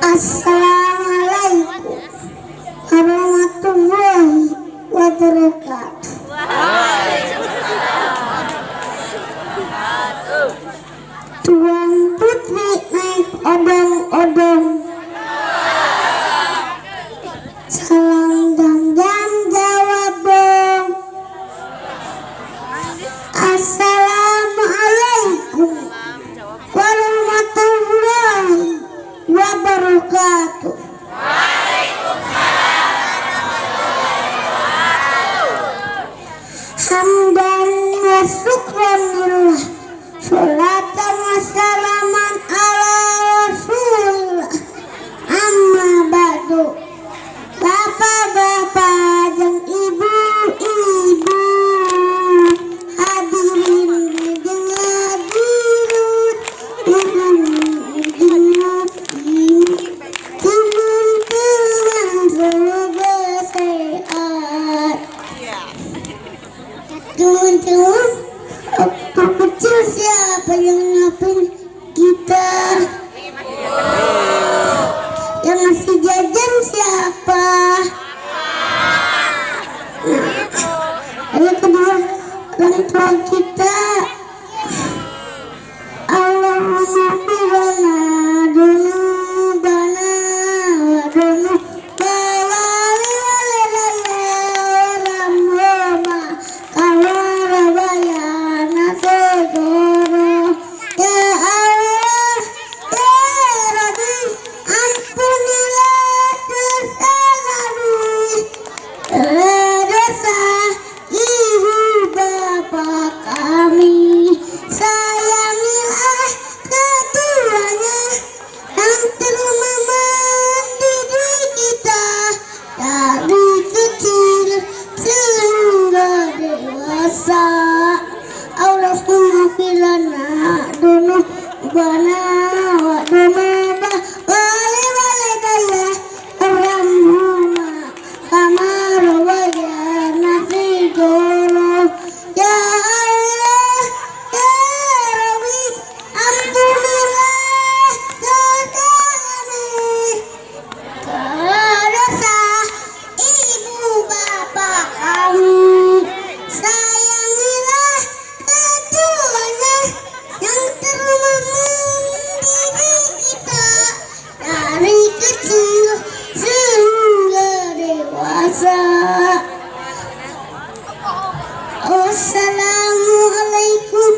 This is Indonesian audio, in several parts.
Assalamualaikum warahmatullahi wabarakatuh. Tuan putri naik odong-odong, salam dan jawab dong. Assalamualaikum warahmatullahi wabarakatuh. Hamdan wa syukran lillah, sholatan wa salaman ala rasulillah. Amma ba'du. Bapak-bapak dan ibu-ibu, hadirin dengan hadirat, teman-teman semoga sehat. Teman-teman, waktu kecil siapa yang ngapain kita? Yang ngasih jajan siapa? Ayo kedua orang tua kita. Allahumma firana dunubana wa dunubala walamroma kawarabayana sodoro. Ya Allah, ya Rabbi, ampunilah dosa kami, dosa ibu bapak kami. Sayangilah keduanya yang telah mendidik kita dari kecil sehingga dewasa. Allahumma filana dunubana wa dunubah walidayya warhamhuma kama rabayana shighara. Ya Allah, ya Rabbi, ampunilah dosa kami, dosa ibu bapak kami. Sayangilah keduanya yang telah mendidik kita dari kecil sehingga dewasa. Wassalamualaikum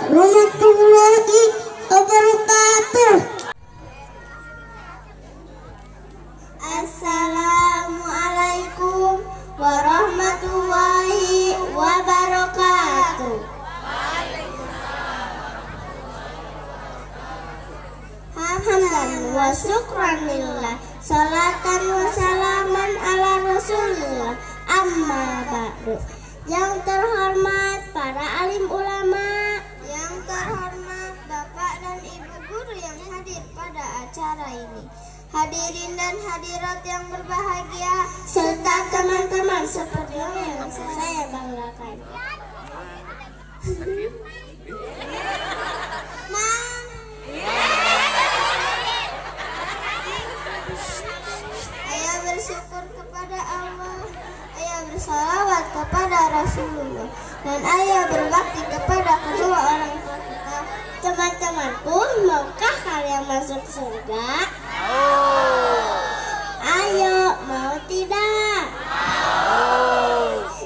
warahmatullahi wabarakatuh. Assalamualaikum warahmatullahi wabarakatuh. Hamdan wa syukran lillah, sholatan wa salaman ala rasulillah. Amma ba'du. Yang terhormat para alim ulama, yang terhormat bapak dan ibu guru yang hadir pada acara ini, hadirin dan hadirat yang berbahagia, serta teman-teman seperti yang saya banggakan. Ayah bersyukur kepada Allah, ayah bersalawat kepada Rasulullah, dan ayah berbakti kepada kedua orang tua kita. Teman-temanku, maukah kalian masuk surga? Ayo, mau tidak?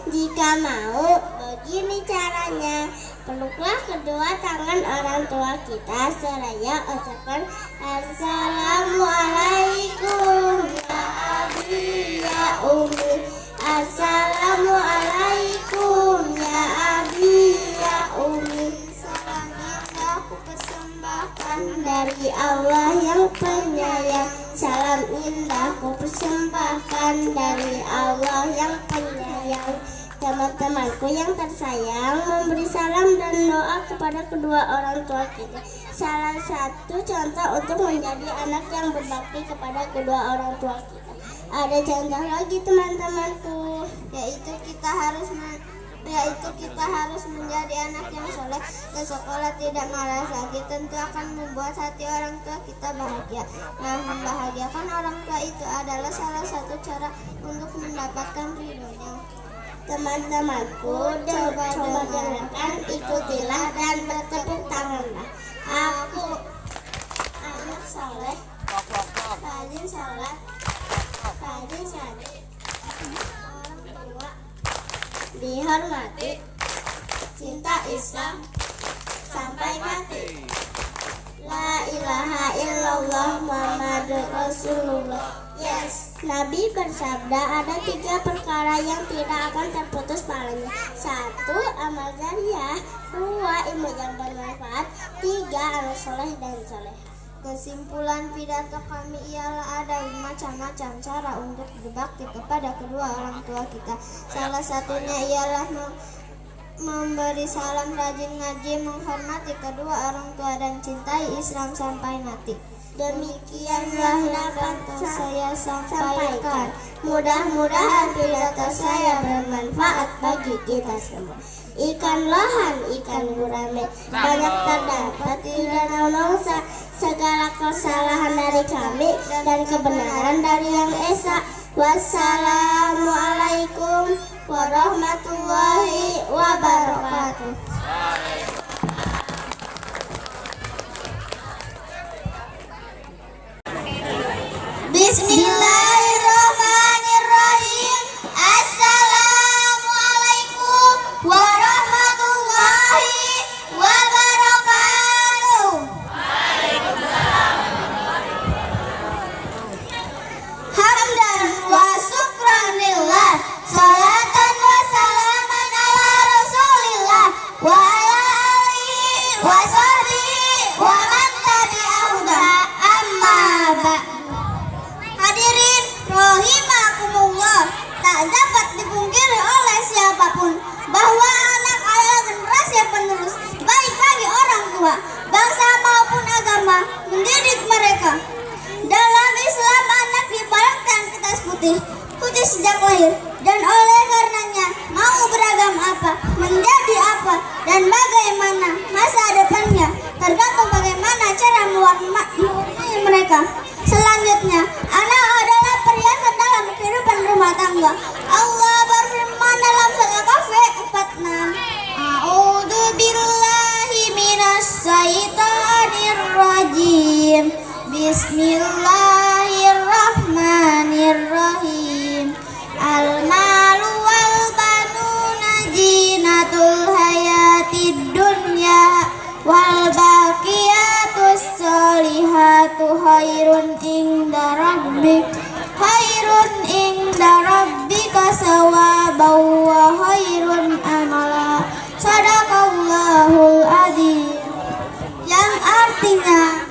Jika mau, begini caranya. Peluklah kedua tangan orang tua kita seraya ucapkan Assalamualaikum ya abi ya umi. Assalamualaikum ya abi ya umi. Salam indah aku persembahkan dari Allah yang penyayang. Salam indah aku persembahkan dari Allah yang penyayang. Teman-temanku yang tersayang, memberi salam dan doa kepada kedua orang tua kita salah satu contoh untuk menjadi anak yang berbakti kepada kedua orang tua kita. Ada contoh lagi teman-temanku, yaitu kita harus yaitu kita harus menjadi anak yang soleh, ke sekolah tidak malas lagi, tentu akan membuat hati orang tua kita bahagia. Nah, membahagiakan orang tua itu adalah salah satu cara untuk mendapatkan ridhonya. Teman-temanku, coba dengarkan, ikutilah dan bertepuk tanganlah. Aku anak soleh, rajin sholat, rajin sholat, orang tua dihormati, cinta Islam sampai mati. La ilaha illallah Muhammadur Rasulullah. Yes. Nabi bersabda, ada 3 perkara yang tidak akan terputus pahalanya. 1. Amal jariah. 2. Ilmu yang bermanfaat. 3. Anak soleh dan soleh. Kesimpulan pidato kami ialah ada macam-macam cara untuk berbakti kepada kedua orang tua kita. Salah satunya ialah memberi salam, rajin ngaji, menghormati kedua orang tua, dan cintai Islam sampai mati. Demikianlah yang dapat saya sampaikan. Mudah-mudahan pidato saya bermanfaat bagi kita semua. Ikan lohan, ikan gurame, banyak terdapat di danau Nongsa. Segala kesalahan dari kami dan kebenaran dari Yang Esa. Wassalamualaikum warahmatullahi wabarakatuh. Bismillahirrahmanirrahim. Assalamualaikum warahmatullahi wabarakatuh. Hamdan wa syukran lillah, salatan wa salaman ala rasulillah wa ala alihi wa sahbihi wa man tabi'ahuda, amma ba'du. Hadirin rahimakumullah, tak dapat dipungkiri oleh siapapun bahwa anak adalah generasi penerus baik bagi orang tua, bangsa maupun agama. Mendidik mereka dalam Islam, anak dibalaskan kertas putih sejak lahir, dan oleh karenanya mau beragam apa, menjadi apa, dan bagaimana masa depannya tergantung bagaimana cara mewarnai mereka. Selanjutnya, anak adalah perhiasan dalam kehidupan rumah tangga. Allah berfirman dalam surat Al-Kahfi 46, A'udzu billahi minas syaitonir rajim. Bismillahirrahmanirrahim. Al-malu wal banuna zinatul hayatid dunya wal baqiyatus sholihatu khairun inda rabbika sawaban wa khairun amala. Shadaqallahul adzim. Yang artinya,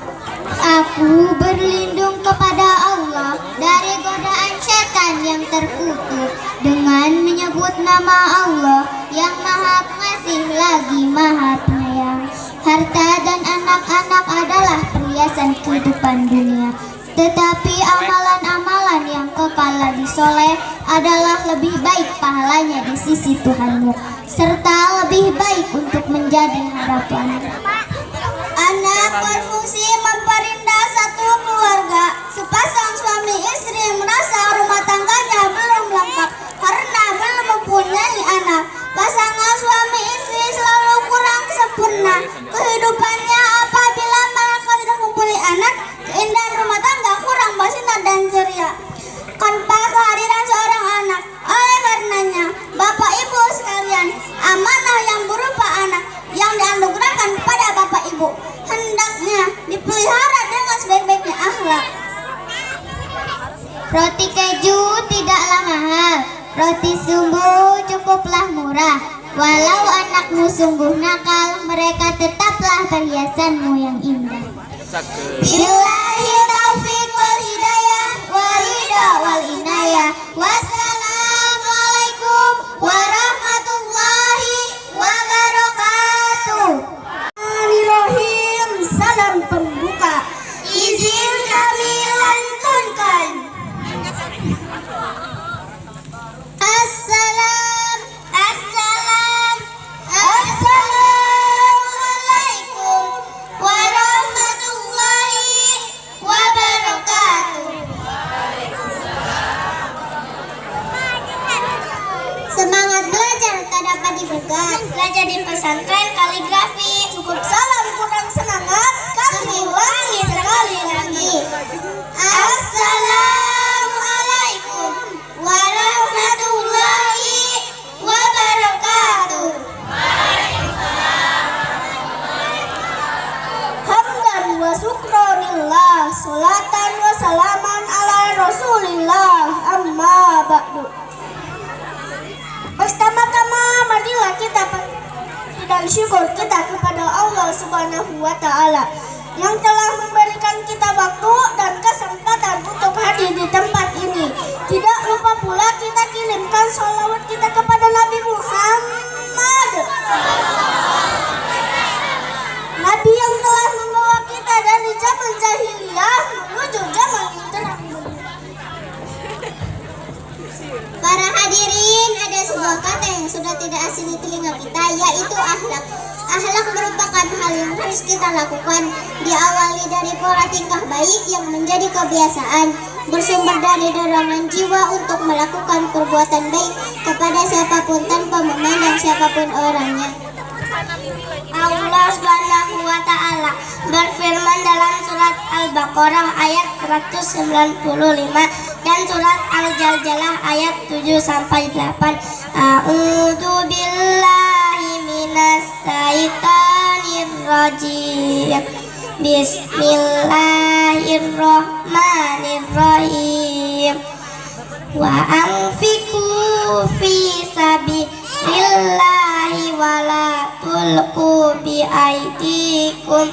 aku berlindung kepada Allah dari godaan setan yang terkutuk dengan menyebut nama Allah yang Maha Pengasih lagi Maha Penyayang. Harta dan anak-anak adalah perhiasan kehidupan dunia, tetapi amalan-amalan yang kekal lagi soleh adalah lebih baik pahalanya di sisi Tuhanmu, serta lebih baik untuk menjadi harapan. Anak berfungsi memperindah satu keluarga. Sepasang suami istri merasa rumah tangganya belum lengkap karena belum mempunyai anak. Pasangan suami istri selalu kurang sempurna kehidupannya apabila mereka tidak mempunyai anak. Keindahan rumah tangga kurang bersinar dan ceria tanpa kehadiran seorang anak. Oleh karenanya, Bapak Ibu sekalian, amanah yang berupa anak yang dianugerahkan pada Bapak Ibu hendaknya dipelihara dengan sebaik-baiknya akhlak. Roti keju tidaklah mahal, roti sungguh cukuplah murah. Walau anakmu sungguh nakal, mereka tetaplah perhiasanmu yang indah. Billahi taufiq wal hidayah wal ridha wal inayah. Wassalamualaikum warahmatullahi wabarakatuh. Bismillahirrahmanirrahim. Salam pembuka. Izin kami lantunkan. Assalamualaikum ba'du. Pertama-tama marilah kita dan syukur kita kepada Allah Subhanahu wa Ta'ala yang telah memberikan kita waktu dan kesempatan untuk hadir di tempat ini. Tidak lupa pula kita kirimkan sholawat kita kepada Nabi Muhammad, Nabi yang telah membawa kita dari zaman jahiliyah menuju zaman yang terang. Para hadirin, ada sebuah kata yang sudah tidak asing di telinga kita, yaitu akhlak. Akhlak merupakan hal yang harus kita lakukan, diawali dari pola tingkah baik yang menjadi kebiasaan, bersumber dari dorongan jiwa untuk melakukan perbuatan baik kepada siapapun tanpa memandang siapapun orangnya. Allah Subhanahu wa Ta'ala berfirman dalam surat Al-Baqarah ayat 195 dan surat Al-Jaljalah ayat 7-8. A'udzu billahi minas syaitonir rajim. Bismillahirrahmanirrahim. Wa anfiqu fi sabilillahi wa la tulqu biaidikum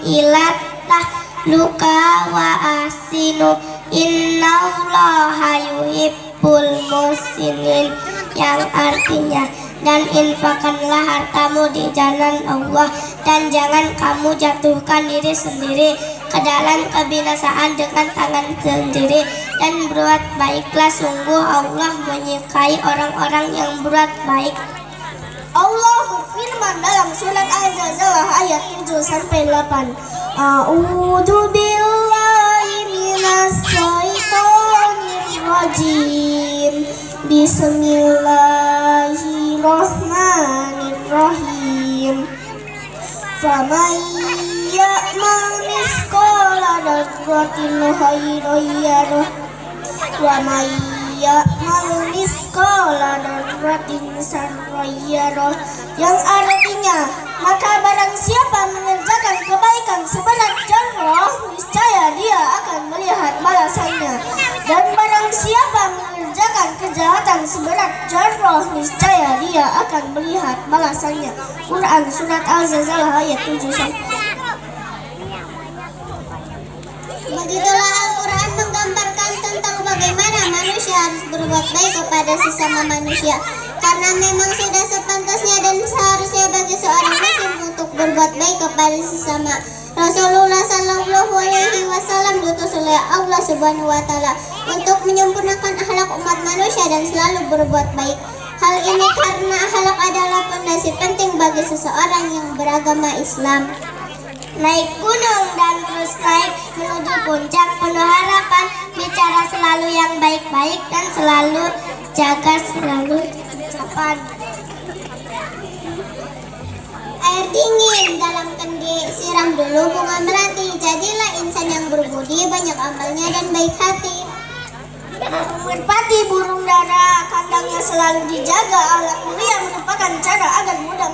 ila tahluka wa ahsinu innallaha yuhibbul muhsinin, yang artinya, dan infakkanlah hartamu di jalan Allah dan jangan kamu jatuhkan diri sendiri ke dalam kebinasaan dengan tangan sendiri, dan berbuat baiklah, sungguh Allah menyukai orang-orang yang berbuat baik. Allah berfirman dalam surat Az-Zalzalah ayat 7-8. A'udzu billahi minas syaitonir rajim. Bismillahirrahmanirrahim. Faman ya'mal misqala dzarratin khairan yarah wa man ya'mal misqala dzarratin syarran yarah, yang artinya, maka barang siapa mengerjakan kebaikan seberat zarrah, niscaya dia akan melihat balasannya, dan barang siapa mengerjakan kejahatan seberat zarrah, niscaya dia akan melihat balasannya. Quran surat Al-Zalzalah ayat 7. Begitulah Al-Quran menggambarkan tentang bagaimana manusia harus berbuat baik kepada sesama manusia, karena memang sudah sepantasnya dan seharusnya bagi seorang muslim untuk berbuat baik kepada sesama. Rasulullah Shallallahu Alaihi Wasallam diutus oleh Allah Subhanahu Wa Taala untuk menyempurnakan akhlak umat manusia dan selalu berbuat baik. Hal ini karena akhlak adalah fondasi penting bagi seseorang yang beragama Islam. Naik gunung dan terus naik menuju puncak penuh harapan, bicara selalu yang baik-baik dan selalu jaga selalu ucapan. Air dingin dalam kendi, siram dulu bunga melati, jadilah insan yang berbudi, banyak amalnya dan baik hati. Burung merpati, burung dara, kandangnya selalu dijaga, alat mulia merupakan cara agar mudah.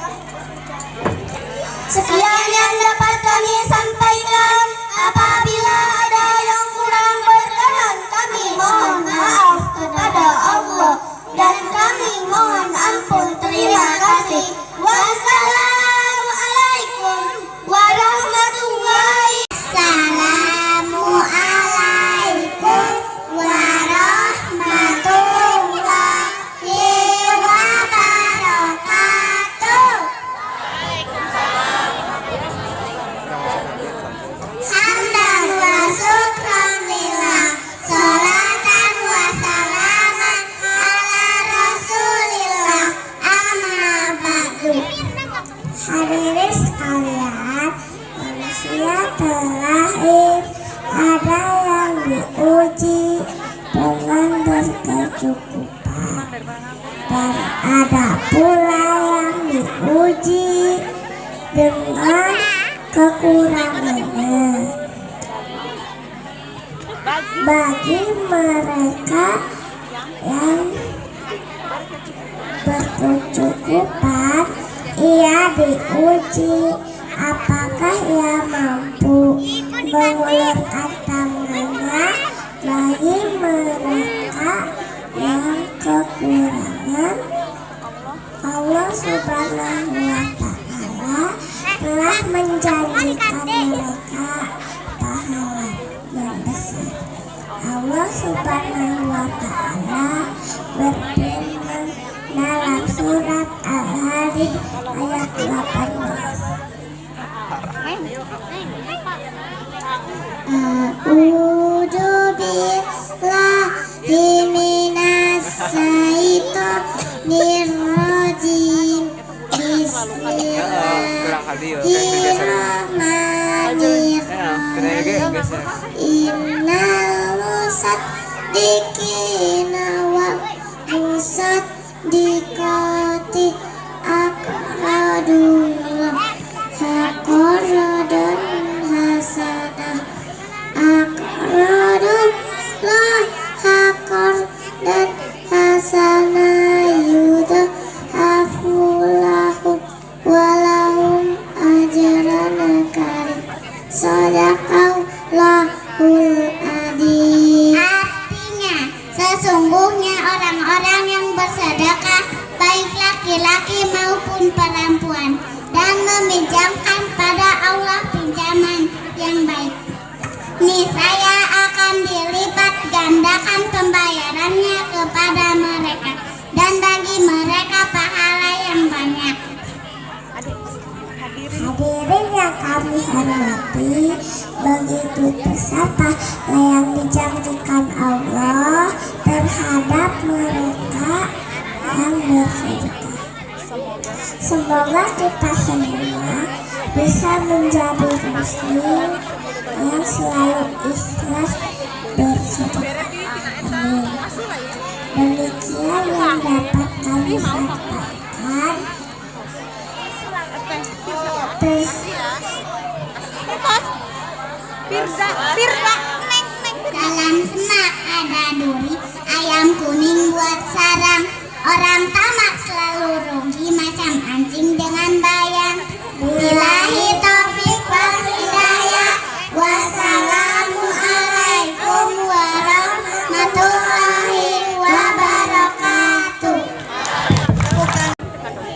Sekian yang dapat kami sampaikan. Apabila ada yang kurang berkenan, kami mohon maaf kepada Allah dan kami mohon ampun. Terima kasih. Wassalamualaikum warahmatullahi wabarakatuh. Hadirin sekalian, manusia terlahir ada yang diuji dengan berkecukupan dan ada pula yang diuji dengan kekurangannya. Bagi mereka yang berkecukupan, ia diuji apakah ia mampu mengulurkan tangannya bagi mereka yang kekurangan. Allah Subhanahu wa Ta'ala telah menjanjikan mereka pahala yang besar. Allah Subhanahu wa Ta'ala berfirman dalam surat Al-Hadid ayat 18. A'udzu billahi minas syaitonir rajim. Bismillahirrahmanirrahim. Innal musaddiqina wal musaddiqati aqradullah aqradan hasanah. Aqradullah aqradan hasanah yudhafu lahum walahum ajran karim. Shadaqallahul adzim. Artinya, sesungguhnya orang-orang yang bersedekah, baik laki-laki maupun perempuan, dan meminjamkan pada Allah pinjaman yang baik, niscaya akan dilipat gandakan pembayarannya kepada mereka, dan bagi mereka pahala yang banyak. Hadirin yang kami hormati, begitu besar pahala yang dijanjikan Allah terhadap mereka yang bersedekah. Semoga kita semua bisa menjadi muslim yang selalu ikhlas bersedekah. Amin. Demikian yang dapat kami sampaikan. Dalam semak ada duri, ayam kuning buat sarang. Orang tamak selalu rugi macam anjing dengan bayang. Billahi taufik wal hidayah. Wassalamualaikum warahmatullahi wabarakatuh.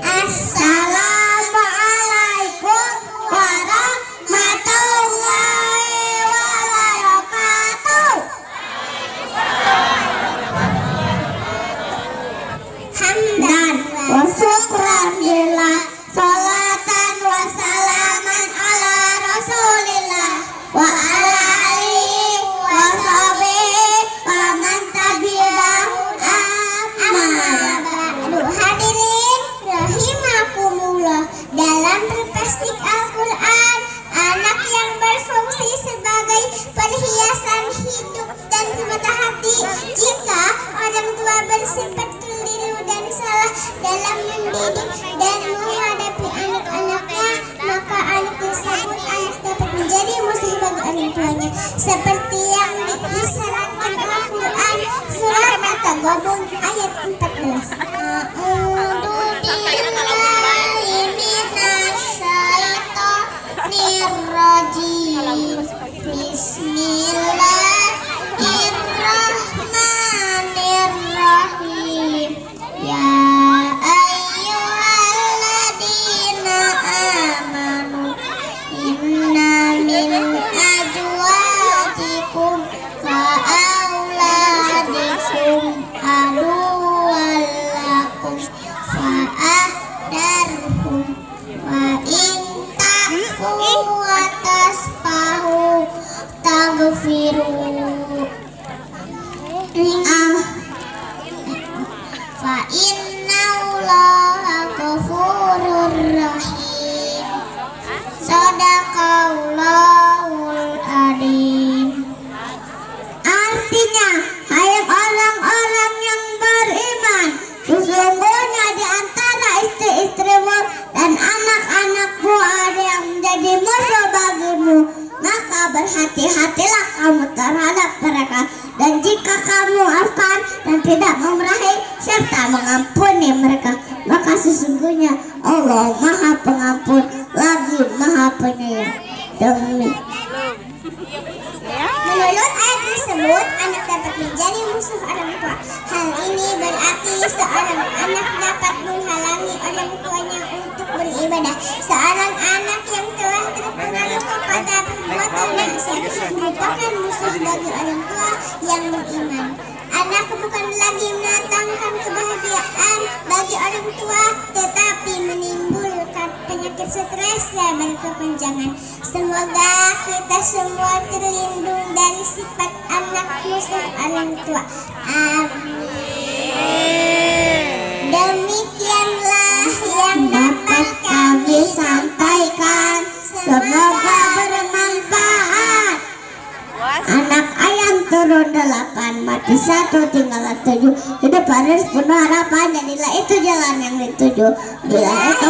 Assalamualaikum warahmatullahi wabarakatuh. Hamdan wa syukran lillah, salatan wa salaman ala rasulillah wa ala alihi wa sahbihi wa man tabi'ahu amma ba'du. Hadirin rahimakumullah, dalam berplastik Al-Quran, anak yang berfungsi sebagai perhiasan hidup dan mata hati. Jika orang tua bersifat keliru dan salah dalam mendidik dan menghadapi anak-anaknya, maka anak tersebut dapat menjadi musuh bagi orang tuanya, seperti yang diisyaratkan Al-Quran surat At-Taghabun ayat 14. A'udzu billahi minasyaitonir rajim. Bismillahirrahmanirrahim. Ya ayyuhalladzina amanu inna min azwajikum wa auladikum aduwwan lakum fa'ahdarhum wa in ta'fu wa tasfahu taghfiru fa innallaha ghafurur rahim. Shadaqallahul adzim. Artinya, hai orang-orang yang beriman, sesungguhnya di antara istri-istrimu dan anak-anakmu ada yang menjadi musuh bagimu, maka berhati-hatilah kamu terhadap mereka, dan jika kamu afan dan tidak memarahi serta mengampuni mereka, maka sesungguhnya Allah Maha Pengampun lagi Maha Penyayang. Menurut ayat tersebut, anak menjadi musuh orang tua. Hal ini berarti seorang anak dapat menghalangi orang tuanya untuk beribadah. Seorang anak yang telah terpengaruh kepada perbuatan maksiat merupakan musuh bagi orang tua yang beriman. Anak bukan lagi mendatangkan kebahagiaan bagi orang tua, tetapi menimbulkan penyakit stres dan berkepanjangan. Semoga kita semua terlindung dari sifat anak musuh orang tua. Amin. Demikianlah yang dapat kami sampaikan. Semoga bermanfaat. Anak ayam turun 8, mati 1, tinggal 7. Hidup harus penuh harapan, jadilah itu jalan yang dituju. Bila itu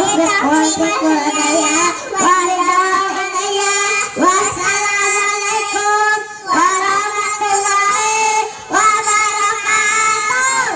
wassalamualaikum warahmatullahi wabarakatuh.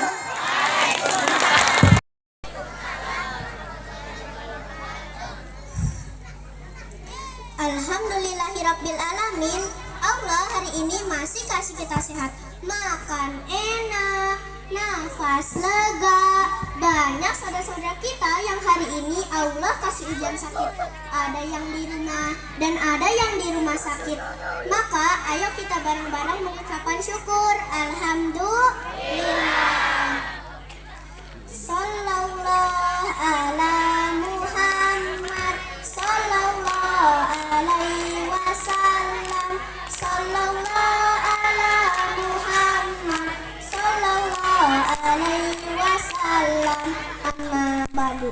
Alhamdulillahirabbil alamin. Allah hari ini masih kasih kita sehat, makan enak, nafas lega. Banyak saudara-saudara kita yang hari ini Allah kasih ujian sakit. Ada yang di rumah dan ada yang di rumah sakit. Maka ayo kita bareng-bareng mengucapkan syukur. Alhamdulillah. Sallallahu ala Muhammad, sallallahu alaihi wasallam, sallallahu ala Muhammad, sallallahu alaihi wasallam. Amma ba'du.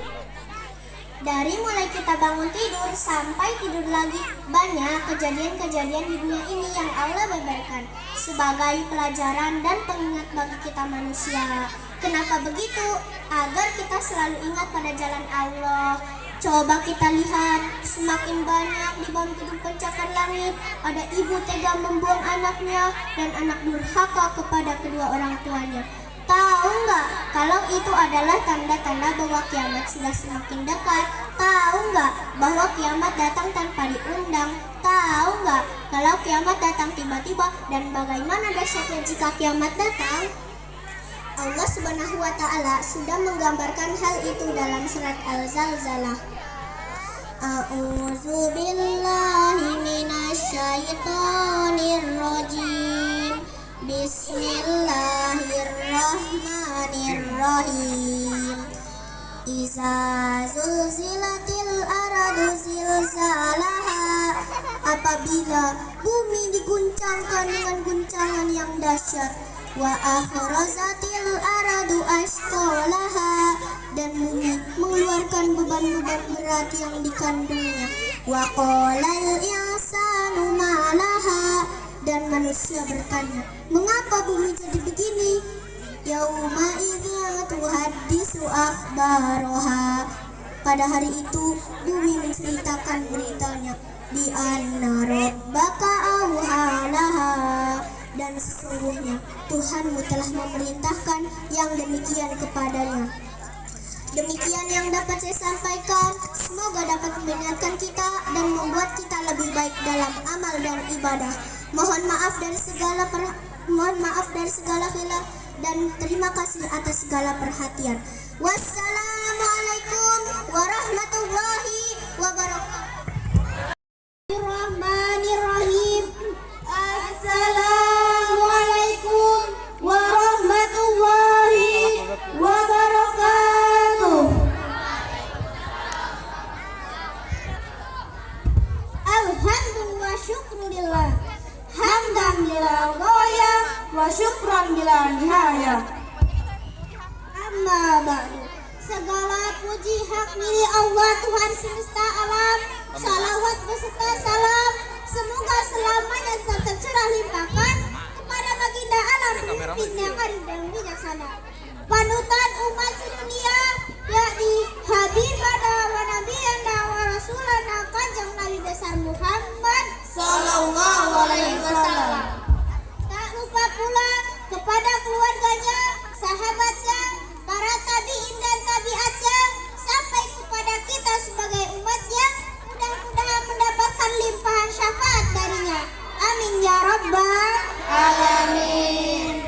Dari mulai kita bangun tidur sampai tidur lagi, banyak kejadian-kejadian di dunia ini yang Allah beberkan sebagai pelajaran dan pengingat bagi kita manusia. Kenapa begitu? Agar kita selalu ingat pada jalan Allah. Coba kita lihat, semakin banyak di bawah gedung pencakar langit ada ibu tega membuang anaknya dan anak durhaka kepada kedua orang tuanya. Tahu nggak kalau itu adalah tanda-tanda bahwa kiamat sudah semakin dekat? Tahu nggak bahwa kiamat datang tanpa diundang? Tahu nggak kalau kiamat datang tiba-tiba dan bagaimana dahsyatnya jika kiamat datang? Allah Subhanahu wa Ta'ala sudah menggambarkan hal itu dalam surat Al-Zalzalah. A'udzu billahi minasyaitonir rajim. Bismillahirrahmanirrahim. Iza zulzilatil aradu zilzalaha. Apabila bumi diguncangkan dengan guncangan yang dahsyat. Wa akhrazatil aradu asqalaha. Dan bumi mengeluarkan beban-beban berat yang dikandungnya. Wa qalal insanu malaha. Dan manusia bertanya, mengapa bumi jadi begini? Yauma idzin tuhaddisu akhbaraha. Pada hari itu bumi menceritakan beritanya. Bi anna rabbaka auhalaha. Dan sesungguhnya Tuhanmu telah memerintahkan yang demikian kepadanya. Demikian yang dapat saya sampaikan. Semoga dapat mengingatkan kita dan membuat kita lebih baik dalam amal dan ibadah. Mohon maaf dari segala khilaf dan terima kasih atas segala perhatian. Wassalamualaikum warahmatullahi wabarakatuh. Bismillahirrahmanirrahim. Assalamualaikum warahmatullahi wabarakatuh. Alhamdulillah wa syukrulillah. Hamdan lillah ghaya wa syukran bila nihaya. Amma ba'du. Segala puji hak milik Allah Tuhan semesta alam. Salawat beserta salam semoga selamanya tetap tercurah limpahkan kepada baginda alam pemimpin yang arif dan bijaksana, panutan umat sedunia, yakni Habibana wa Nabiyana wa Rasulana Kanjeng Nabi besar Muhammad sallallahu alaihi wasallam. Tak lupa pula kepada keluarganya, sahabatnya, para tabi'in dan tabi'atnya, sampai kepada kita sebagai umatnya. Mudah-mudahan mendapatkan limpahan syafaat darinya. Amin ya rabbal alamin.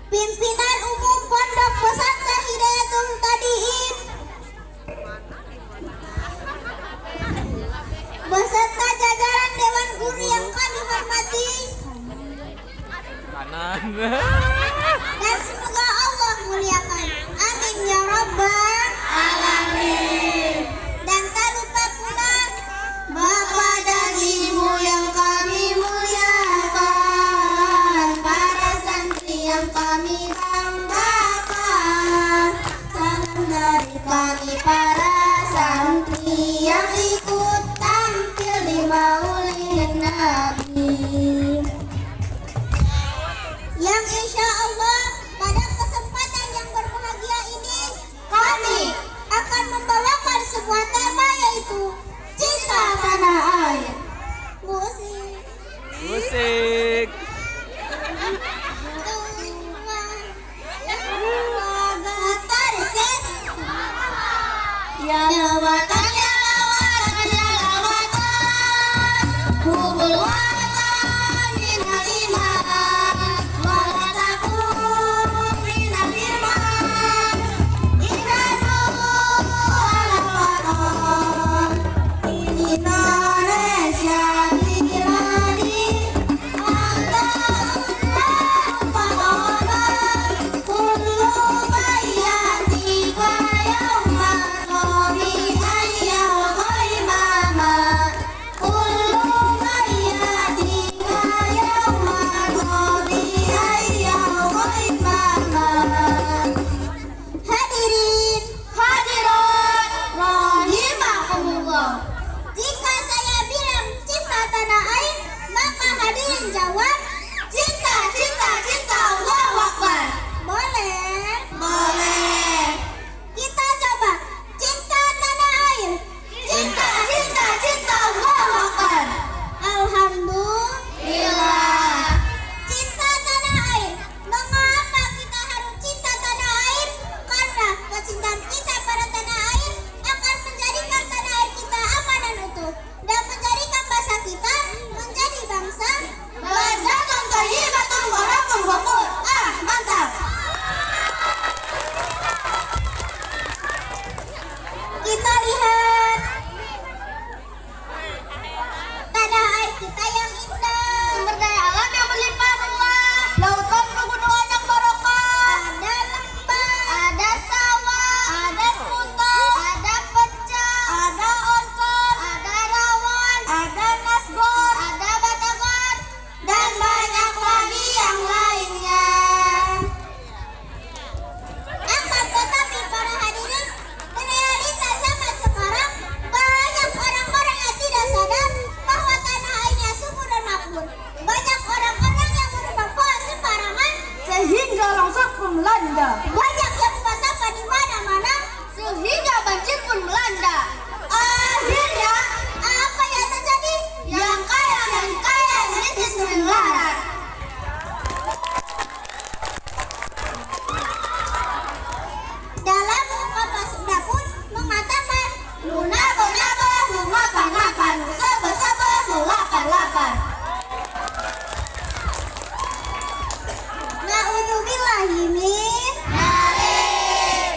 Pimpinan Umum Pondok Pesantren Hidayatul Tadiin beserta jajaran Dewan Guru yang kami hormati, kanan. dan semoga Allah muliakan. Amin ya rabbal alamin. Dan tak lupa pula Bapak dan Ibu yang kami muliakan, para santri yang kami banggakan. Salam dari kami para santri yang ikut tampil di Maulid Nabi, yang insya Allah pada kesempatan yang berbahagia ini kami akan membawakan sebuah tema, yaitu cinta tanah air. Musik. Musik. Ya lawatan, ya lawatan, ya lawatan, hubul watan minal iman, wala takun minal firman, ikradu ala watan, Indonesia biladi, Allahu Akbar, kullu bayati kayawma Robi ayyal ghaimama, kullu bayati kayawma Robi ayyal ghaimama. Hadirin, hadirat, rahimakumullah. Jika saya bilang cinta tanah air, maka hadirin jawab cinta, cinta, cinta. Allahu Akbar. Boleh? Boleh. Kita coba cinta tanah air. Cinta, cinta, cinta. Allahu Akbar. Alhamdulillah. Cinta tanah air. Mengapa kita harus cinta tanah air? Karena kecintaan kita pada tanah air akan menjadikan tanah air kita aman dan utuh, dan menjadikan bangsa kita menjadi bangsa baldatun thayyibatun wa rabbun ghafur. Mantap. Kita lihat tanah air kita yang indah, sumber daya alam yang melimpah ruah, lautan pegunungan yang barokah, ada lembah, ada sawah, ada sungai, ada pecah, ada oncom, ada rawan, ada nasgor, ada batagan, dan banyak lagi yang lainnya. Akan tetapi para hadirin, realita zaman sekarang banyak orang-orang yang tidak sadar bahwa tanah airnya subur dan makmur. Banyak orang-orang yang merubah pohon sembarangan sehingga longsor pun melanda. Banyak yang membuang sampah di mana-mana sehingga banjir pun melanda. Akhirnya apa yang terjadi? Yang kaya dan kaya menjadi semakin melarat. Dalam ungkapan Sunda pun mengatakan, nunabo-nabo, numapan-mapan, sebe-sebe, nulapan-lapan. Na'udzubillahi min dzalik.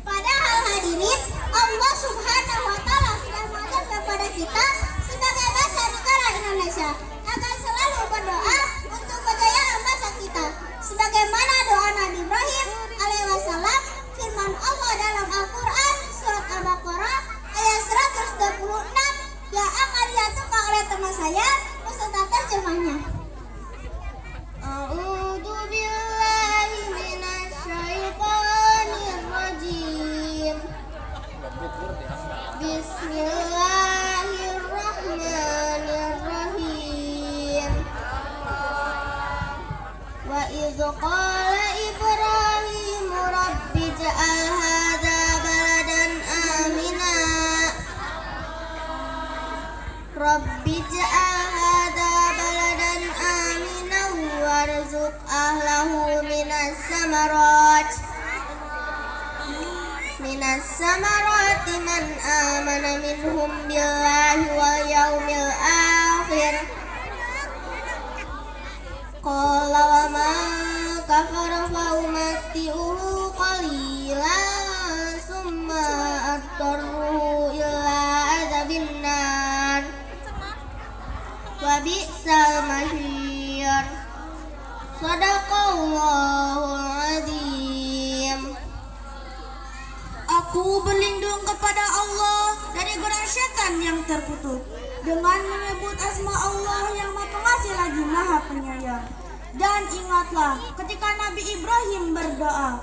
Padahal hadirin, Allah Subhanahu wa Ta'ala sudah mengajar kepada kita sebagai bangsa negara Indonesia akan selalu berdoa untuk kejayaan bangsa kita, sebagaimana doa Nabi Ibrahim alaihi wasallam. Firman Allah dalam Al-Quran surat Al-Baqarah ayat 126 yang akan diaturkan oleh teman saya beserta terjemahnya. A'udzu billahi minasyaitonir rajim. Bismillahirrahmanirrahim. Wa idz qala Ibrahim rabbi ja'al hadza baladan amina, rabbi ja'al hadza baladan amina warzuq ahlahu minas samarati man amana minhum billahi wal yaumil akhir. Qala wa ma kafara fa umati'uhu qalilan summa attaruhu ila adzabin nar wa bi'sal masyir. Shadaqallahul adzim. Aku berlindung kepada Allah dari godaan setan yang terkutuk dengan menyebut asma Allah yang Maha Pengasih lagi Maha Penyayang. Dan ingatlah ketika Nabi Ibrahim berdoa,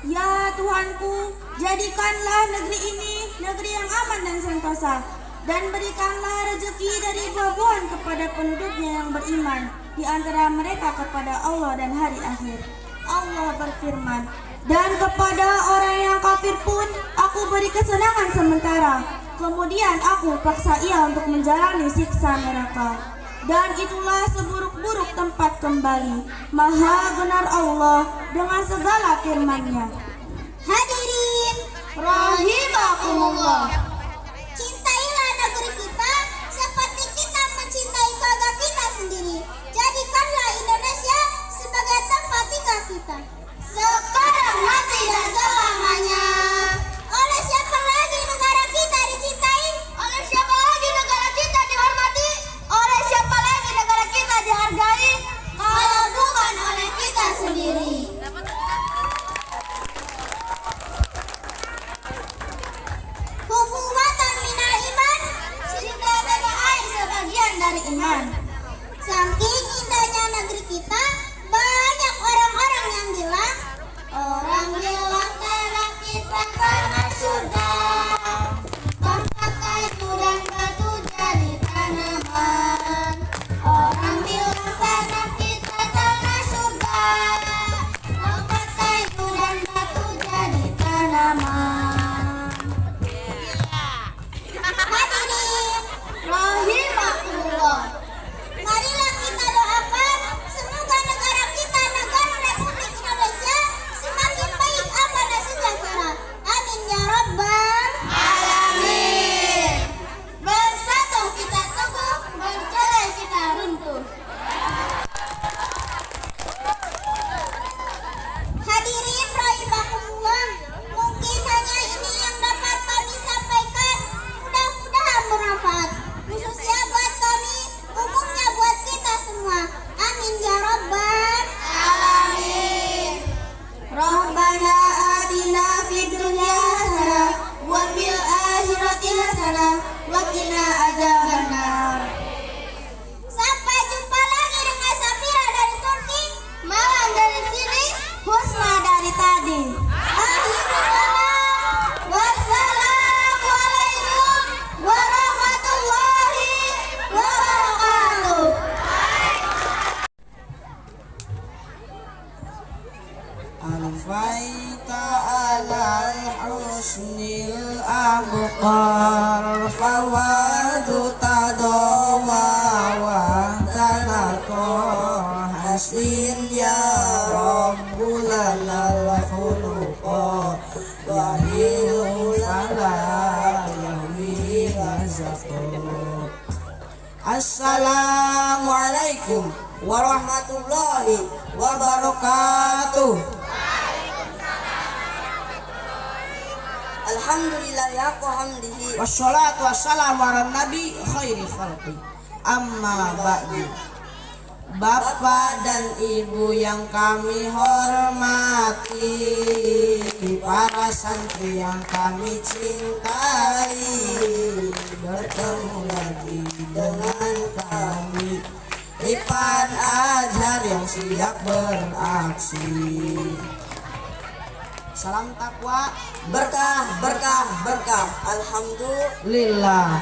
"Ya Tuhanku, jadikanlah negeri ini negeri yang aman dan sentosa, dan berikanlah rezeki dari buah-buahan kepada penduduknya yang beriman, di antara mereka kepada Allah dan hari akhir." Allah berfirman, "Dan kepada orang yang kafir pun aku beri kesenangan sementara, kemudian aku paksa ia untuk menjalani siksa neraka. Dan itulah seburuk-buruk tempat kembali. Maha benar Allah dengan segala firman-Nya." Hadirin Rahimakumullah. cintailah negeri kita seperti kita mencintai keluarga kita sendiri. Jadikanlah Indonesia sebagai tempat tinggal kita sekarang, nanti, dan selamanya. Oleh siapa lagi negara kita dicintai? Oleh siapa lagi negara kita dihormati? Oleh siapa lagi negara kita dihargai? Kalau bukan oleh kita sendiri. Hukumatan minal iman, cinta tanah air sebagian dari iman. Saking indahnya negeri kita, banyak orang-orang yang bilang, orang bilang tanah kita tanah surga, tempat kayu dan batu jadi tanaman. Orang bilang tanah kita tanah surga, tempat kayu dan batu jadi tanaman. Hadirin rahimakumullah, marilah kita doakan semoga negara kita, negara Republik Indonesia, semakin baik, aman dan sejahtera. Amin ya rabbal alamin. Bersatu kita teguh, bercerai kita runtuh. Hadirin rahimakumullah, mungkin hanya ini yang dapat kami sampaikan. Mudah-mudahan bermanfaat, khususnya buat kami, umumnya buat kita semua. Amin ya rabbal alamin. Rabbana atina fid dunya hasanah wa fil akhirati hasanah wa qina adzabannar. Sampai jumpa lagi dengan Safira dari Turki, Malam dari sini, Husna dari tadi. Wassalamualaikum warahmatullahi wabarakatuh. Alfaita alal husnil abqar fawadu tadawa wa tanako hasin ya rabbul lal khuluqa wahil salah yahwi razaqo. Assalamualaikum warahmatullahi wabarakatuh. Alhamdulillah hamdihi wassalatu wassalamu ala nabi khairi khalqi. Amma ba'du. Bapak dan Ibu yang kami hormati, para santri yang kami cintai, bertemu lagi dengan kami Ipan Azhar yang siap beraksi. Salam takwa, berkah, berkah, berkah. Alhamdulillah.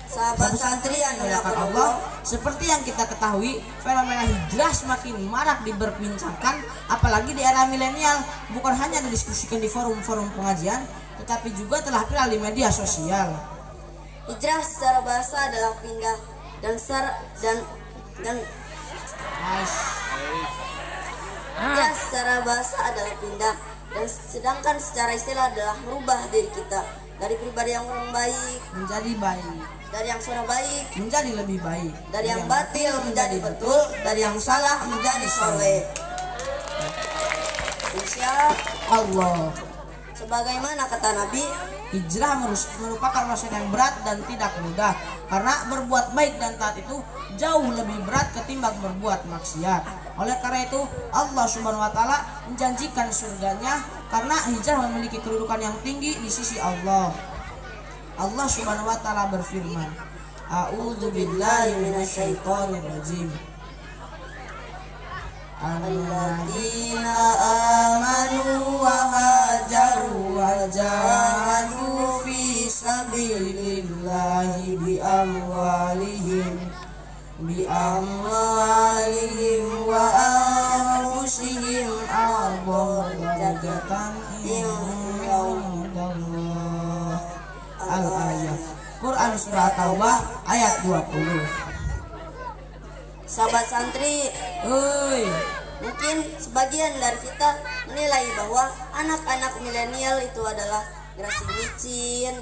Sahabat santri yang dimuliakan Allah, seperti yang kita ketahui, fenomena hijrah semakin marak diperbincangkan, apalagi di era milenial. Bukan hanya didiskusikan di forum-forum pengajian, tetapi juga telah viral di media sosial. Hijrah secara bahasa adalah pindah dan hijrah secara bahasa adalah pindah, dan sedangkan secara istilah adalah merubah diri kita dari pribadi yang kurang baik Menjadi baik, dari yang sudah baik, menjadi lebih baik, dari yang batil menjadi betul, dari yang salah menjadi soleh. manusia Allah. sebagaimana kata Nabi, Hijrah merupakan proses yang berat dan tidak mudah, karena berbuat baik dan taat itu jauh lebih berat ketimbang berbuat maksiat. Oleh karena itu Allah Subhanahu wa taala menjanjikan surganya karena hijrah memiliki kedudukan yang tinggi di sisi Allah. Allah Subhanahu wa taala berfirman, A'udzubillahi minasyaitonir rajim. Alladzina amanu wa hajaru wa jahadu fi sabilillahi bi amwalihim wa anfusihim a'dhamu darajatan indallah. Al-ayat Quran Surah Taubah ayat 20. sahabat santri, mungkin sebagian dari kita menilai bahwa anak-anak milenial itu adalah generasi bucin,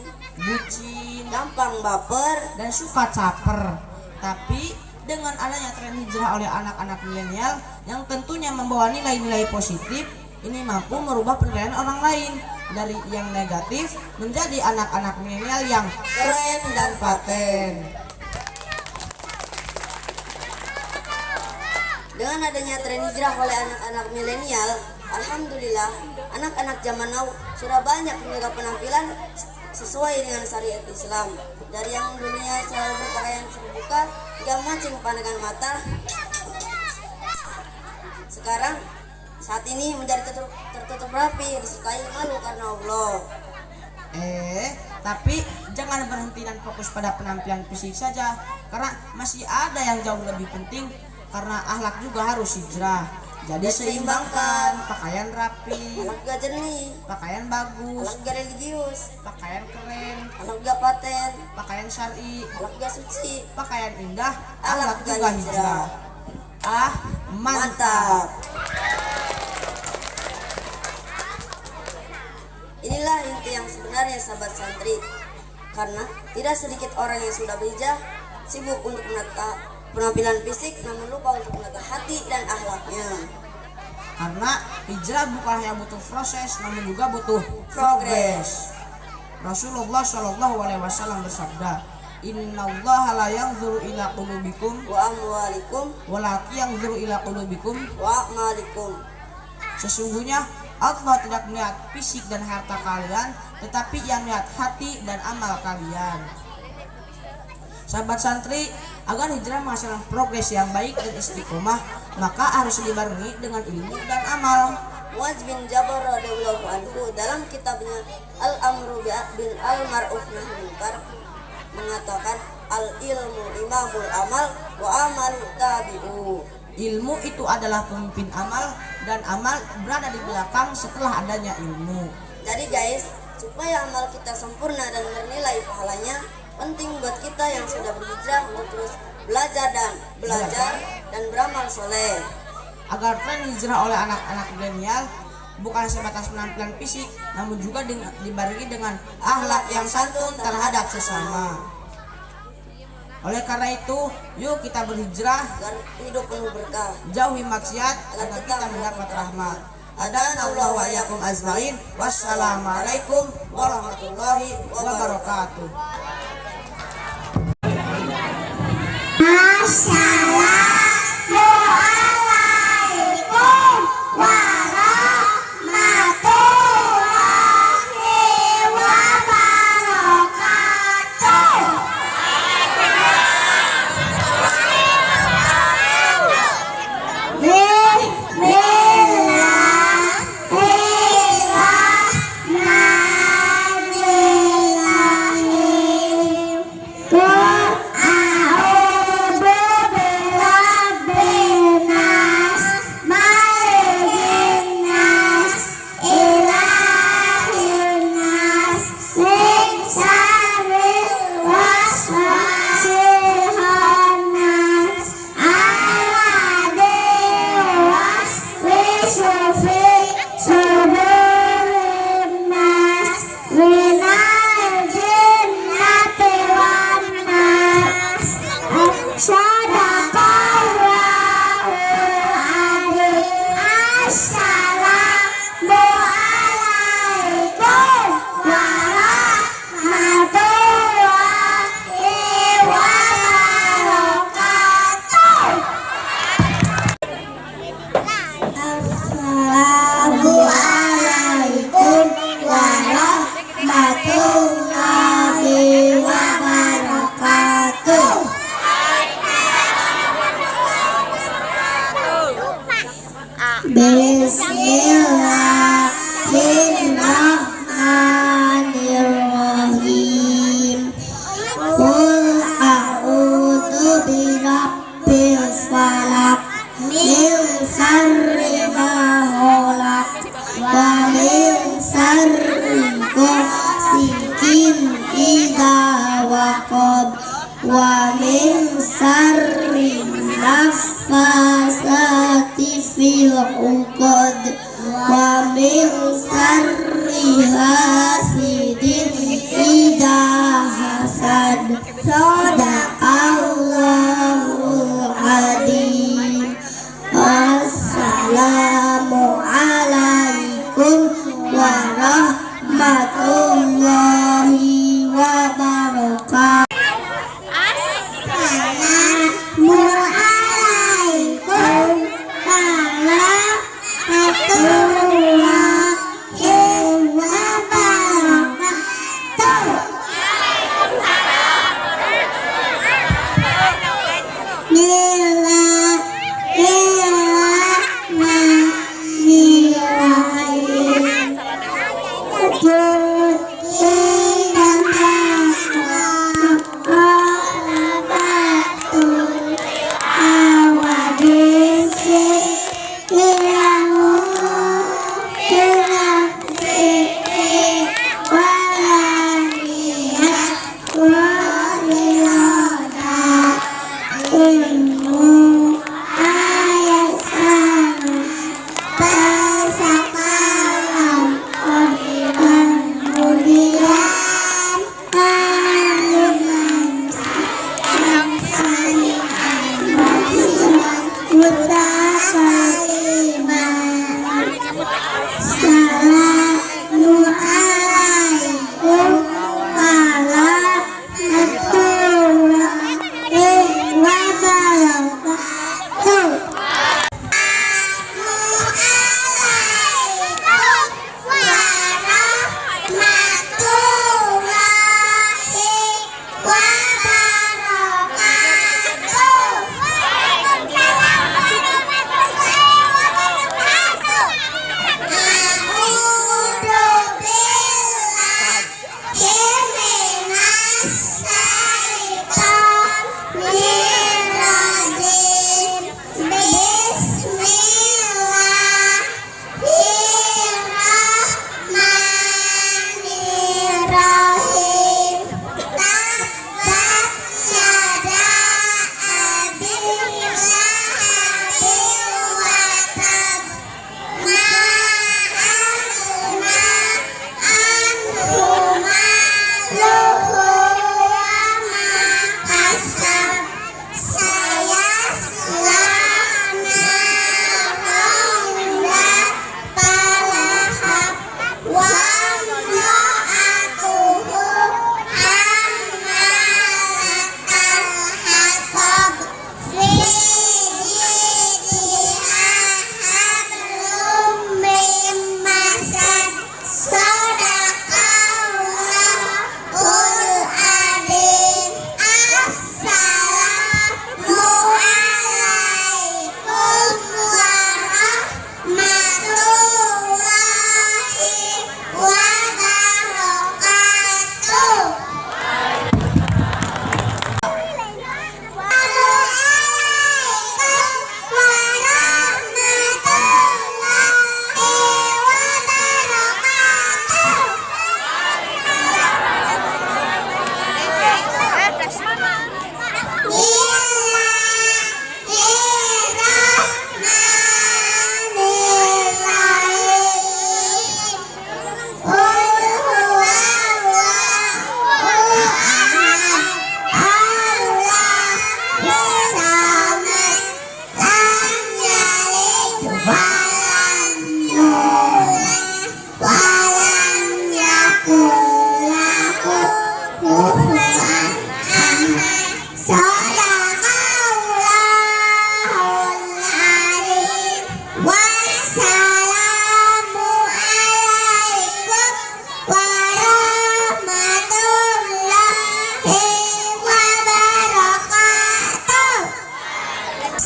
gampang baper, dan suka caper. Tapi dengan adanya tren hijrah oleh anak-anak milenial yang tentunya membawa nilai-nilai positif, ini mampu merubah penilaian orang lain dari yang negatif menjadi anak-anak milenial yang keren dan paten. Dengan adanya tren hijrah oleh anak-anak milenial, alhamdulillah anak-anak zaman now sudah banyak menjaga penampilan sesuai dengan syariat Islam. Dari yang dulunya selalu berpakaian terbuka hingga memancing pandangan mata, sekarang saat ini menjadi tertutup rapi, disertai malu karena Allah. Tapi jangan berhenti dan fokus pada penampilan fisik saja, karena masih ada yang jauh lebih penting. Karena akhlak juga harus hijrah. Jadi seimbangkan pakaian rapi, Anak gak jernih, pakaian bagus, anak gak religius, pakaian keren, anak gak paten, pakaian syar'i, anak gak suci, pakaian indah, akhlak akhlak juga hijrah. Mantap. Inilah inti yang sebenarnya sahabat santri. Karena tidak sedikit orang yang sudah berhijrah sibuk untuk menata penampilan fisik namun lupa untuk menata hati dan akhlaknya. Karena hijrah bukan hanya butuh proses, namun juga butuh progres. Rasulullah Shallallahu Alaihi Wasallam bersabda, Innallaha la yanzuru ila qulubikum Wa amwalikum walakin yanzuru ila qulubikum. wa amalikum. Sesungguhnya Allah tidak melihat fisik dan harta kalian, tetapi yang melihat hati dan amal kalian. Sahabat santri, agar hijrah menghasilkan progres yang baik dan istiqomah, maka harus dibarengi dengan ilmu dan amal. Muaz bin Jabal radhiyallahu anhu dalam kitabnya Al-Amru bin Al-Ma'ruf Nahi Munkar mengatakan, al-ilmu imamul amal wa amalu tabi'u. Ilmu itu adalah pemimpin amal, dan amal berada di belakang setelah adanya ilmu. Jadi guys, supaya amal kita sempurna dan bernilai pahalanya, penting buat kita yang sudah berhijrah untuk terus belajar dan beramal soleh. Agar tren hijrah oleh anak-anak milenial bukan sebatas penampilan fisik, namun juga dibarengi dengan akhlak yang santun terhadap sesama. Oleh karena itu, yuk kita berhijrah, Agar hidup penuh berkah. jauhi maksiat agar kita mendapat rahmat. Adanallahu wa iyyakum ajmain. Wassalamualaikum warahmatullahi wabarakatuh. Assalamualaikum warahmatullahi wabarakatuh. Bismillahirrahmanirrahim. aqab wa min syarri naffasati fil uqad wa min syarri hasidin idza hasad. Sadaqallahul adzim. Wassalamu alaikum warahmatullahi wabarakatuh. Assalamu alaikum warahmatullahi wabarakatuh.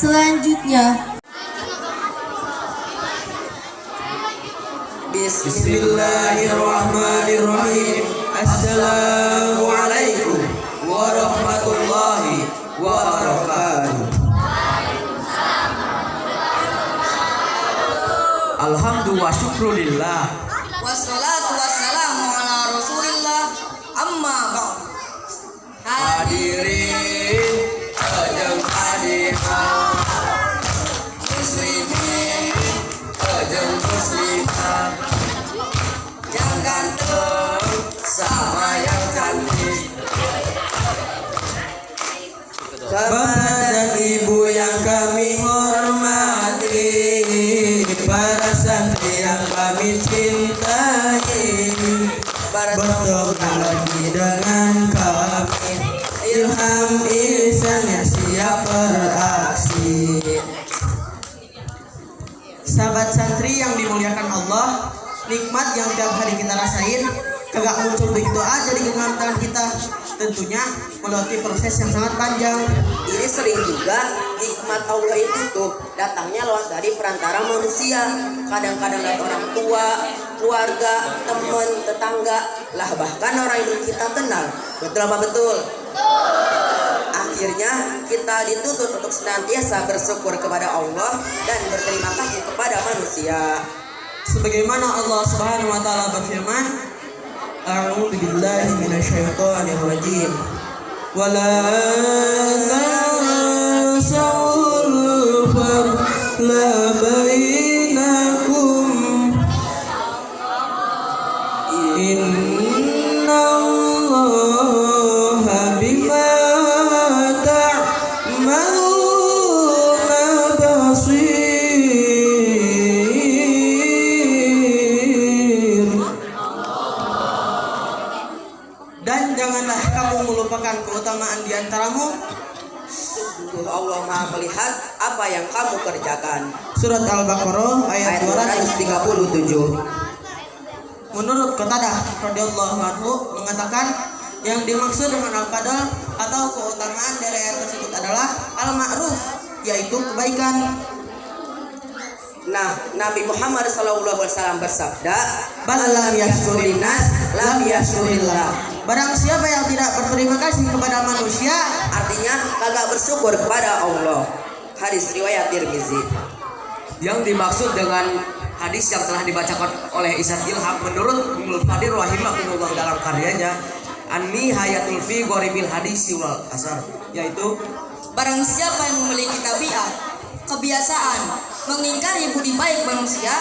Selanjutnya, Bismillahirrahmanirrahim. Assalamualaikum warahmatullahi wabarakatuh. Alhamdulillah wa syukrulillah. Wassalatu wassalamu ala rasulillah. Amma ba'd. hadirin jeung hadirat, muslimin jeung muslimat, yang ganteng sama yang cantik. Bapak dan Ibu yang kami hormati, para santri yang kami cintai, berdoa lagi dengan kami, ilham ihsan yang siap beraksi. Sahabat santri yang dimuliakan Allah, nikmat yang tiap hari kita rasain kagak muncul begitu aja di genggam tangan kita, tentunya melalui proses yang sangat panjang. Ini sering juga nikmat Allah itu tuh datangnya lewat dari perantara manusia. Kadang-kadang dari orang tua, keluarga, teman, tetangga, lah bahkan orang yang kita kenal. Betul apa betul? Akhirnya kita dituntut untuk senantiasa bersyukur kepada Allah dan berterima kasih kepada manusia. Sebagaimana Allah Subhanahu wa taala berfirman, A'udzu billahi minasyaitonir rajim. Wala tansawul fadla bainakum innallaha bima ta'maluna basir. Dan janganlah kamu melupakan keutamaan di antaramu. Sungguh Allah Maha melihat apa yang kamu kerjakan. Surat Al-Baqarah ayat 237. Menurut Qatadah radhiyallahu anhu mengatakan, yang dimaksud dengan al-fadl atau keutamaan dari ayat tersebut adalah al-ma'ruf, yaitu kebaikan. Nah, Nabi Muhammad SAW bersabda, Balam yashkurin nas lam yashkurillah. Barang siapa yang tidak berterima kasih kepada manusia, artinya kagak bersyukur kepada Allah. Hadis riwayat Tirmizi. yang dimaksud dengan hadis yang telah dibacakan oleh Isan Ilham menurut Ibnu Qadir rahimahullah dalam karyanya An-Nihayatul fi Gharibil Hadis wal Asar, yaitu Barang siapa yang memiliki tabiat, kebiasaan mengingkari budi baik manusia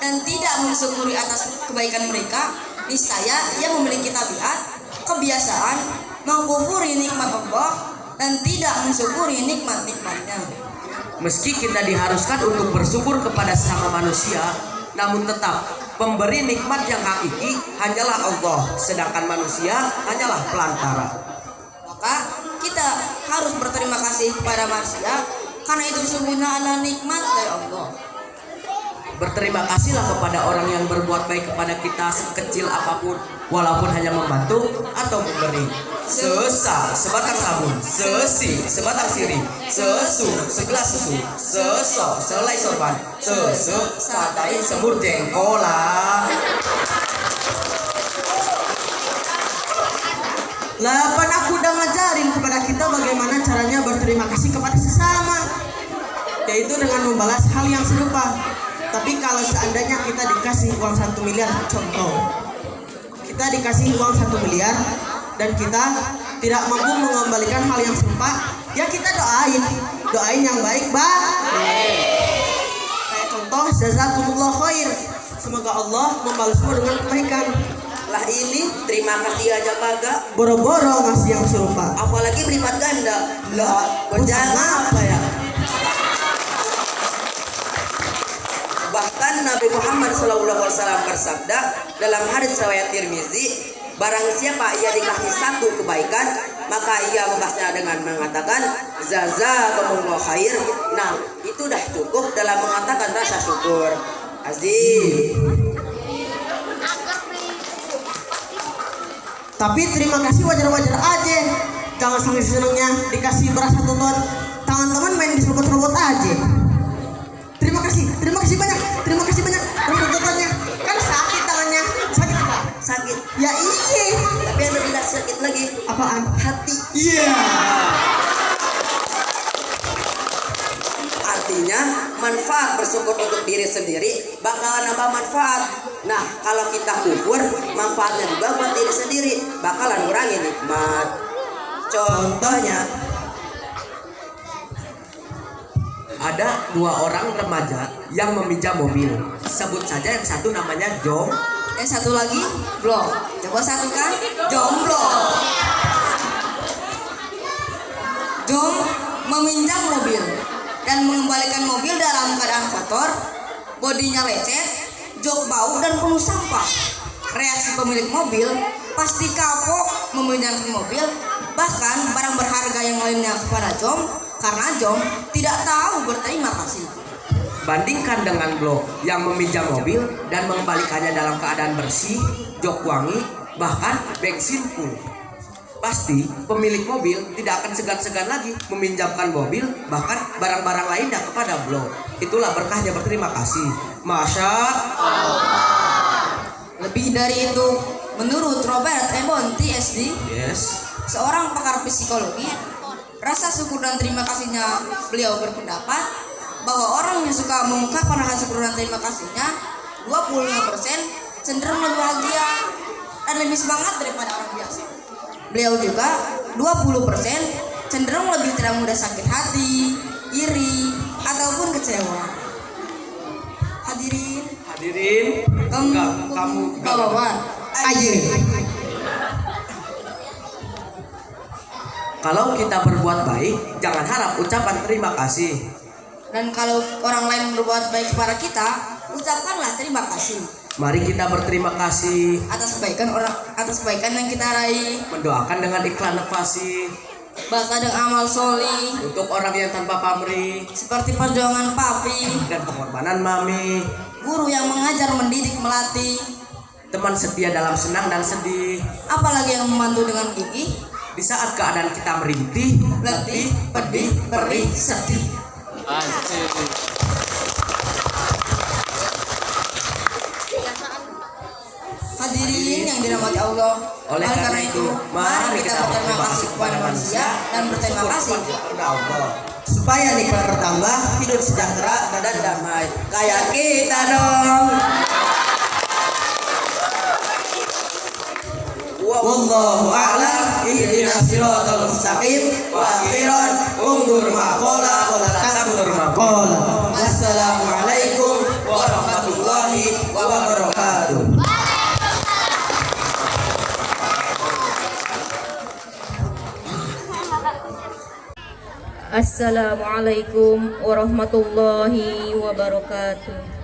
dan tidak mensyukuri atas kebaikan mereka, niscaya ia memiliki tabiat, kebiasaan mengkufuri nikmat Allah dan tidak mensyukuri nikmat-nikmatnya. meski kita diharuskan untuk bersyukur kepada sesama manusia, namun tetap pemberi nikmat yang hakiki hanyalah Allah, sedangkan manusia hanyalah pelantara. Maka kita harus berterima kasih kepada manusia karena itu sesungguhnya adalah nikmat dari Allah. Berterima kasihlah kepada orang yang berbuat baik kepada kita sekecil apapun, walaupun hanya membantu atau memberi. Sesa sebatang sabun, sesi sebatang sirih, sesu segelas susu, seso selai sorban, sese satain semur jengkolan. Lapan aku udah ngajarin kepada kita bagaimana caranya berterima kasih kepada sesama, yaitu dengan membalas hal yang serupa. Tapi kalau seandainya kita dikasih uang 1 miliar, contoh, kita dikasih uang 1 miliar dan kita tidak mampu mengembalikan hal yang serupa, ya kita doain yang baik, kayak contoh, jazakumullah khair, semoga Allah membalasmu dengan kebaikan. Lah ini terima kasih aja kagak, Boro-boro ngasih yang serupa, apalagi berlipat ganda. lah Jangan apa ya. Bahkan Nabi Muhammad SAW bersabda dalam hadis riwayat Tirmizi, barang siapa ia dikasih satu kebaikan, maka ia membahasnya dengan mengatakan jazakumullah khair. Nah, itu dah cukup dalam mengatakan rasa syukur. Azim. Tapi terima kasih wajar-wajar aja, jangan sampai senangnya dikasih beras 1 ton, tangan teman main diserobot-serobot aja. Terima kasih banyak robot-robotnya, kan sakit tangannya, sakit apa? Sakit. Ya iya. Tapi yang lebih sakit lagi, Apaan? hati. Iya. Artinya manfaat bersyukur untuk diri sendiri bakalan nambah manfaat. Nah, kalau kita kufur, manfaatnya juga buat diri sendiri, bakalan ngurangi nikmat. Contohnya, ada 2 orang remaja yang meminjam mobil. Sebut saja yang satu namanya Jom, yang satu lagi Blo. Coba satukan, jomblo. Jom meminjam mobil dan mengembalikan mobil dalam keadaan kotor, bodinya lecet, jok bau dan penuh sampah. Reaksi pemilik mobil pasti kapok meminjamkan mobil, bahkan barang berharga yang lainnya kepada Jom, karena Jom tidak tahu berterima kasih. bandingkan dengan Blo yang meminjam mobil dan mengembalikannya dalam keadaan bersih, jok wangi, bahkan bensin full. Pasti pemilik mobil tidak akan segan-segan lagi meminjamkan mobil, bahkan barang-barang lainnya kepada Blo. Itulah berkahnya berterima kasih. Masya Allah. Lebih dari itu, menurut Robert Ebon TSD, seorang pakar psikologi, rasa syukur dan terima kasihnya, beliau berpendapat bahwa orang yang suka mengungkapkan rasa syukur dan terima kasihnya 25% cenderung lebih bahagia dan lebih semangat daripada orang biasa. Beliau juga 20% cenderung lebih tidak mudah sakit hati, iri, ataupun kecewa. Hadirin, kamu ayo. Kalau kita berbuat baik, jangan harap ucapan terima kasih. Dan kalau orang lain berbuat baik kepada kita, ucapkanlah terima kasih. Mari kita berterima kasih atas kebaikan yang kita raih, mendoakan dengan ikhlas nafasi bahasa dan amal soli untuk orang yang tanpa pamrih, seperti perjuangan papi dan pengorbanan mami, guru yang mengajar, mendidik, melatih, teman setia dalam senang dan sedih, apalagi yang membantu dengan gigih di saat keadaan kita merintih, letih, pedih, perih, sedih. Hadirin yang dirahmati Allah, oleh karena itu, mari kita berterima kasih kepada manusia dan berterima kasih kepada Allah, supaya nikmat bertambah, hidup sejahtera dan damai. Kayak kita dong. Wallahu a'lam. Ihdinas siratal mustaqim. Wa akhiran undur maqala wa la taqdur maqala. Assalamualaikum warahmatullahi wabarakatuh. Assalamualaikum warahmatullahi wabarakatuh.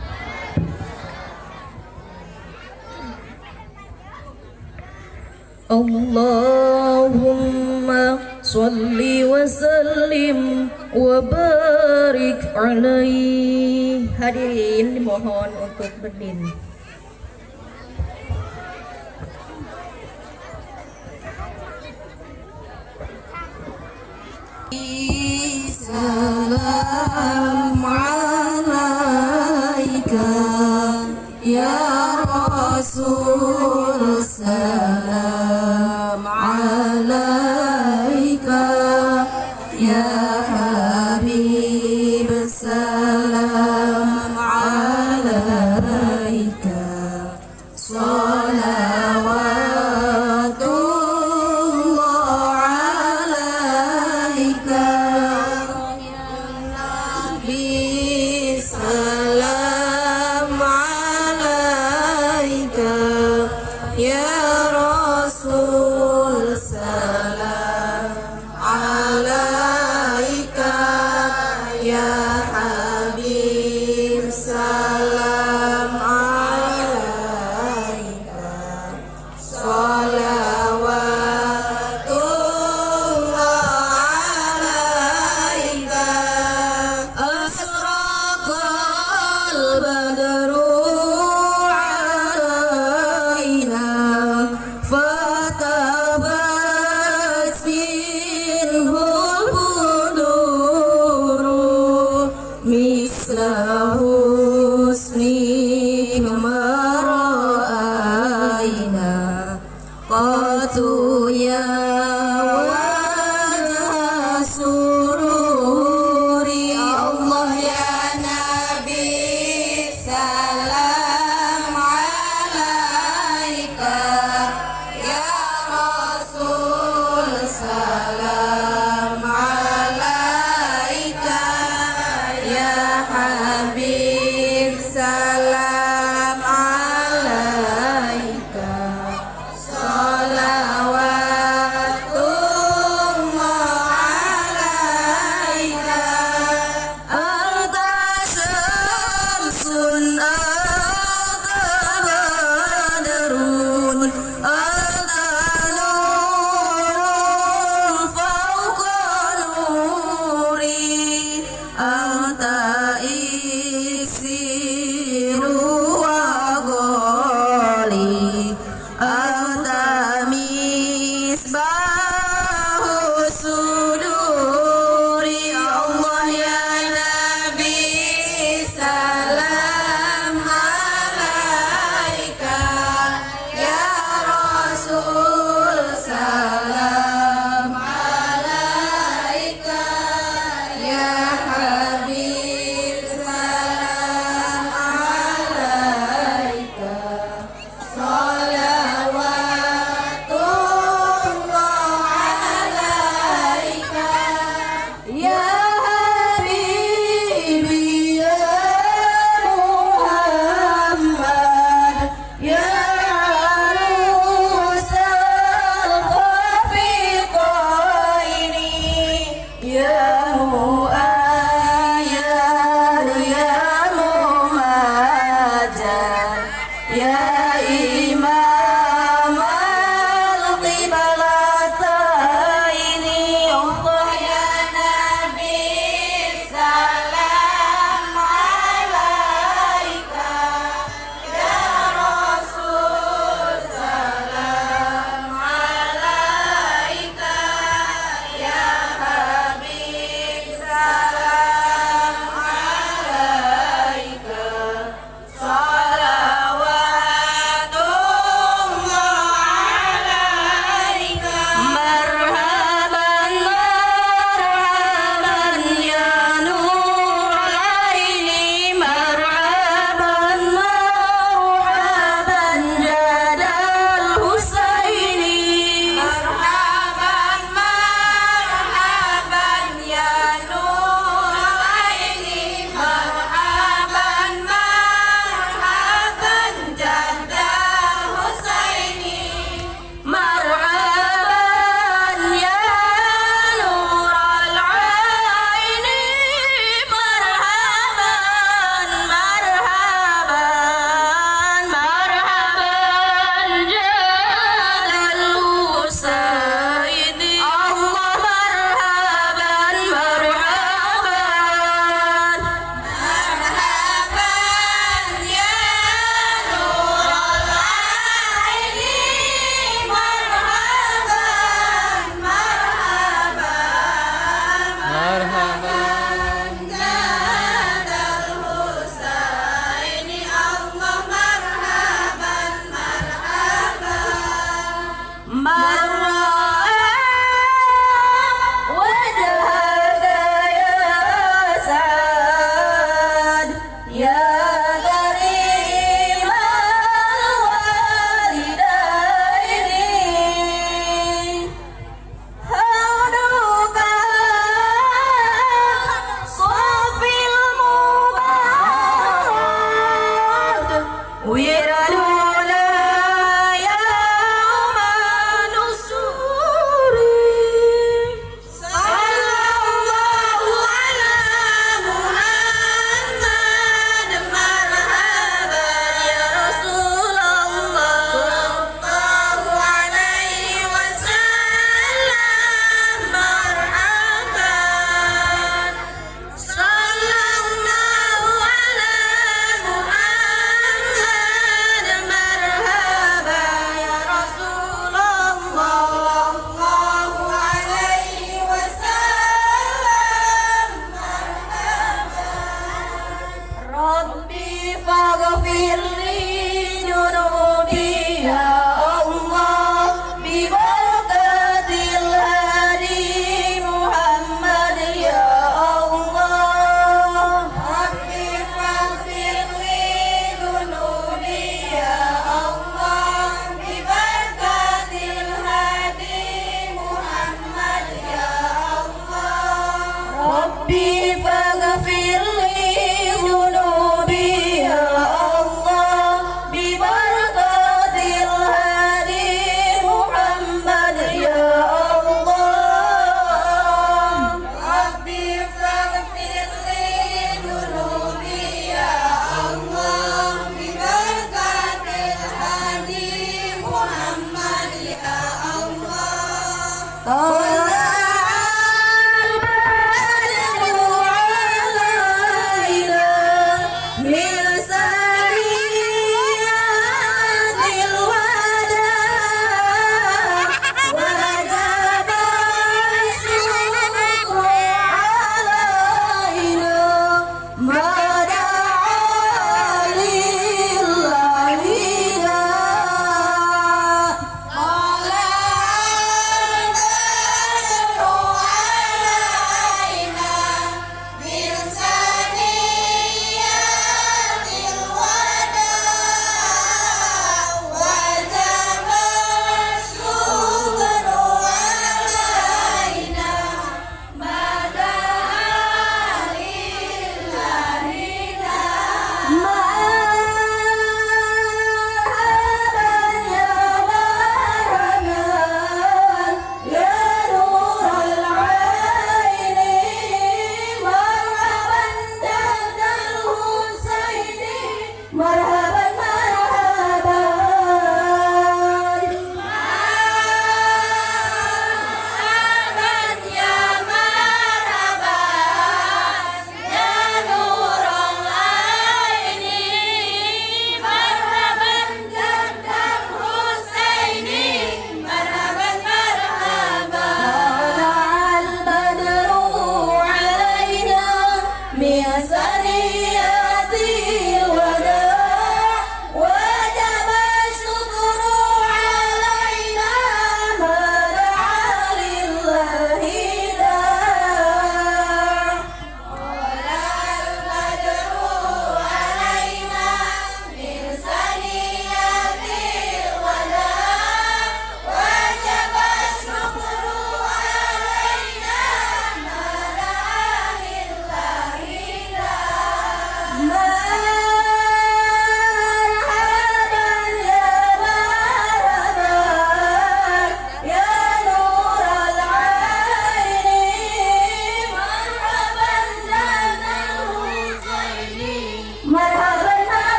Allahumma salli wa sallim wa barik alaihi. Hadirin dimohon untuk berdiri. Salam alaika ya Rasul, salam alaika ya Habib, salam alaika, salawatullah alaika. Salam alaika ya Rasul, salam alaika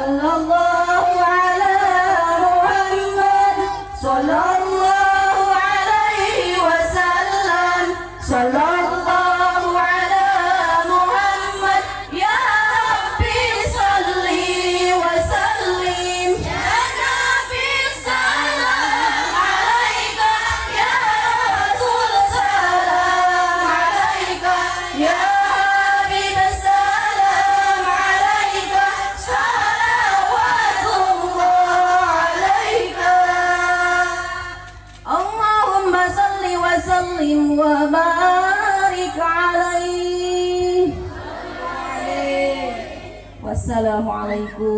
sallallahu ala Muhammad, sallallahu alaihi wasallam, sallallahu ala Muhammad, ya Rabbi salli wa sallim, ya Nabi salam alaika, ya Rasul salam alaika, ya Habib salam alaika, salawatullah alaika. Allahumma salli wa sallim wa barik alaihi. Wassalamualaikum.